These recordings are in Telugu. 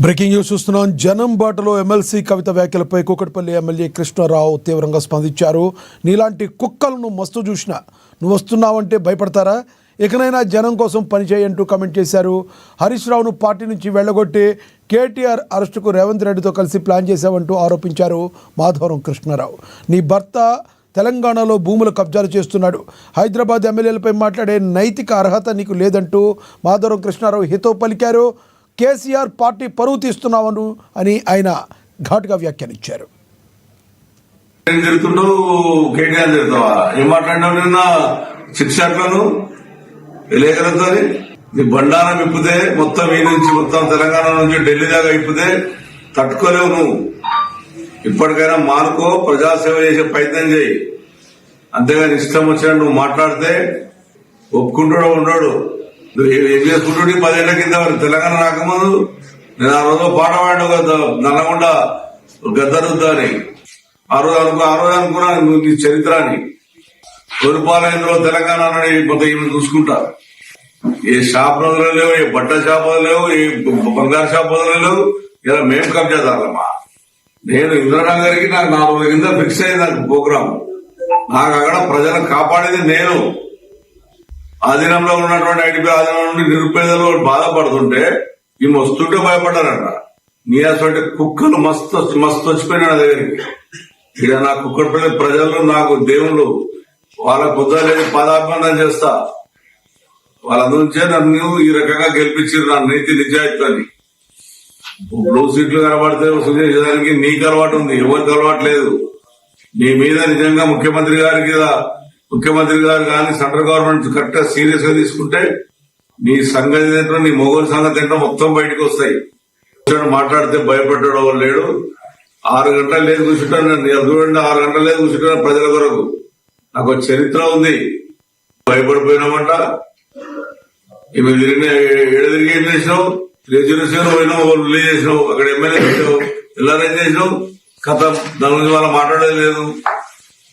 బ్రేకింగ్ న్యూస్ చూస్తున్నాం. జనం బాటలో ఎమ్మెల్సీ కవిత వ్యాఖ్యలపై కూకట్పల్లి ఎమ్మెల్యే కృష్ణారావు తీవ్రంగా స్పందించారు. నీలాంటి కుక్కలను మస్తు చూసినా నువ్వు వస్తున్నావంటే భయపడతారా? ఇకనైనా జనం కోసం పనిచేయంటూ కామెంట్ చేశారు. హరీష్ రావును పార్టీ నుంచి వెళ్లగొట్టి కేటీఆర్ అరెస్టుకు రేవంత్ రెడ్డితో కలిసి ప్లాన్ చేశావంటూ ఆరోపించారు మాధవరం కృష్ణారావు. నీ భర్త తెలంగాణలో భూములు కబ్జాలు చేస్తున్నాడు. హైదరాబాద్ ఎమ్మెల్యేలపై మాట్లాడే నైతిక అర్హత నీకు లేదంటూ మాధవరం కృష్ణారావు హితవు పలికారు. కేసీఆర్ పార్టీ పరువు తీస్తున్నావను అని ఆయన ఘాటుగా వ్యాఖ్యానించారు. ఏం మాట్లాడినావు నిన్న శిక్షను లేఖలతోని నీ బండారం ఇప్పితే మొత్తం ఈ నుంచి మొత్తం తెలంగాణ నుంచి ఢిల్లీ దాకా ఇప్పితే తట్టుకోలేవు నువ్వు. ఇప్పటికైనా మానుకో, ప్రజాసేవ చేసే ప్రయత్నం చేయి. అంతేగాని ఇష్టం వచ్చినట్టు నువ్వు మాట్లాడితే ఒప్పుకుంటాడో ఉండడు. నువ్వు ఏం చేసుకుంటుండే 10 ఏళ్ల కింద తెలంగాణ రాకముందు నేను ఆ రోజు పాట పాడు కదా నల్లగొండ గద్దరుద్దా అని ఆ రోజు అనుకున్నాను నువ్వు నీ చరిత్ర అని. తూర్పాలయంలో తెలంగాణ మొత్తం ఈమె చూసుకుంటా. ఏ షాప్ వదలలేవు, ఏ బట్ట షాప్ వదలలేవు, ఏ బంగారు షాప్ వదలలేవు. ఇలా మేము కబ్జాదారమ్మా. నేను ఇంద్రనగర్కి నాకు 4 రోజుల కింద ఫిక్స్ అయింది నాకు ప్రోగ్రామ్. నాకు అక్కడ ప్రజలను కాపాడేది నేను. ఆధీనంలో ఉన్నటువంటి ఐటీపీ ఆధీనంలో నుండి నిరుపేదలు బాధపడుతుంటే ఈ వస్తుంటే భయపడ్డారంట. నీ అసలు కుక్కలు మస్తు వచ్చిపోయినా దగ్గరికి. ఇక్కడ నా కుక్కడపల్లి ప్రజలు నాకు దేవుళ్ళు, వాళ్ళ పొద్దులేదు పాదాభివందనం చేస్తా. వాళ్ళందరించే నన్ను ఈ రకంగా గెలిపించారు. నా నీతి నిజాయితీ అని. బ్లూ సీట్లు కనబడితే చేసేదానికి నీకు అలవాటు ఉంది, ఎవరికి అలవాటు లేదు. నీ మీద నిజంగా ముఖ్యమంత్రి గారు కానీ సెంట్రల్ గవర్నమెంట్ కరెక్ట్ గా సీరియస్ గా తీసుకుంటే నీ సంగతి ఏంటో, నీ మొగోలు సంగతి ఏంటో మొత్తం బయటకు వస్తాయి. మాట్లాడితే భయపడ్డాడు లేడు. 6 గంటలు లేదు కూర్చుంటాను. చూడండి, 6 గంటలు లేదు కూర్చుంటాను ప్రజల కొరకు. నాకు చరిత్ర ఉంది. భయపడిపోయినామంట. ఇవి తిరిగి ఏం చేసినావు? రిజర్వేషన్ పోయినావు, రిలీజ్ చేసినావు, అక్కడ ఎమ్మెల్యే చేసినావు, ఎల్ఆర్ఐ చేసినావు. కథ దాని గురించి వాళ్ళు మాట్లాడేది లేదు.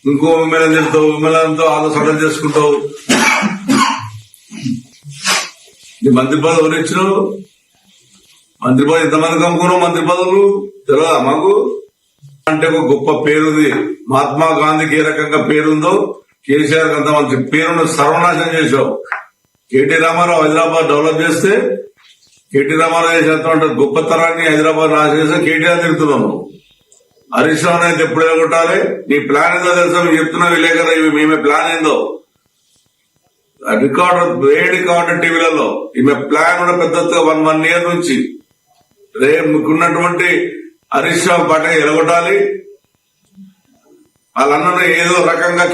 ఇంకో ఎమ్మెల్యే తింటావు, ఎమ్మెల్యేతో ఆలోచన చేసుకుంటావు. నీ మంత్రి పదవి ఎవరు ఇచ్చినావు? మంత్రి పదవి ఎంతమందికి అమ్ముకున్నావు? మంత్రి పదవులు తెలియదా మాకు? అంటే ఒక గొప్ప పేరుంది. మహాత్మా గాంధీకి ఏ రకంగా పేరుందో కేసీఆర్ అంత మంచి పేరును సర్వనాశనం చేశావు. కేటీ రామారావు హైదరాబాద్ డెవలప్ చేస్తే కేటీ రామారావు చేసేటువంటి గొప్పతనాన్ని హైదరాబాద్ నాశనం చేస్తే కేటీఆర్ తిరుగుతున్నావు. హరీష్ రావు అయితే ఎప్పుడు ఎలగొట్టాలి? నీ ప్లాన్ ఏందో తెలుసా? మీకు చెప్తున్నా విలేకరు, ఇవి మేమే ప్లాన్ ఏందో రికార్డు టీవీలలో ఈమె ప్లాన్ కూడా పెద్దగా 1 year నుంచి మీకున్నటువంటి హరీష్ రావు పార్టీ ఎలగొట్టాలి. వాళ్ళందరూ ఏదో రకంగా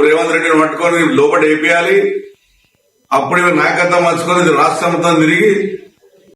రేవంత్ రెడ్డిని పట్టుకొని లోపల వేపియాలి. అప్పుడు నాయకత్వం మర్చుకొని రాష్ట్రం మొత్తం తిరిగి